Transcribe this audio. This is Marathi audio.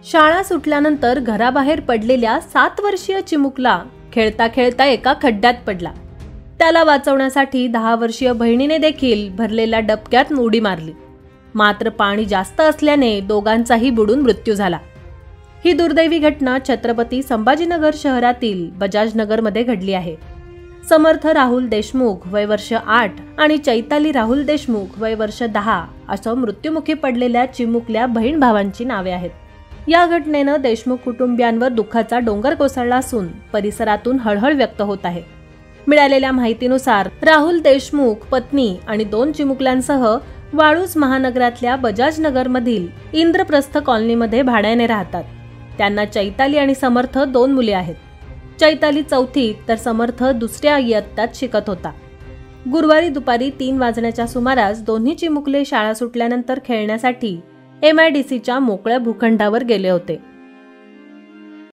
शाळा सुटल्यानंतर घराबाहेर पडलेल्या 7 वर्षीय चिमुकला खेळता खेळता एका खड्ड्यात पडला। त्याला वाचवण्यासाठी 10 वर्षीय बहिणीने देखील भरलेल्या डबक्यात उडी मारली, मात्र पाणी जास्त असल्याने दोघांचाही बुडून मृत्यू झाला। ही दुर्दैवी घटना छत्रपती संभाजीनगर शहरातील बजाजनगरमध्ये घडली आहे। समर्थ राहुल देशमुख वय वर्ष 8 आणि चैताली राहुल देशमुख वय वर्ष 10 असं मृत्युमुखी पडलेल्या चिमुकल्या बहीण भावांची नावे आहेत। या घटनेनं देशमुख कुटुंबियांवर दुःखाचा डोंगर कोसळला असून परिसरातून हळहळ व्यक्त होत आहे। मिळालेल्या माहितीनुसार राहुल देशमुख पत्नी आणि 2 चिमुकल्यांसह वाळूज महानगरातल्या बजाजनगरमधील इंद्रप्रस्थ कॉलनीमध्ये भाड्याने राहतात। त्यांना चैताली आणि समर्थ 2 मुले आहेत। चैताली 4थीत तर समर्थ 2ऱ्या इयत्तेत शिकत होता। गुरुवारी दुपारी 3 वाजण्याच्या सुमारास दोन्ही चिमुकले शाळा सुटल्यानंतर खेळण्यासाठी MIDCच्या मोकळ्या भूखंडावर गेले होते।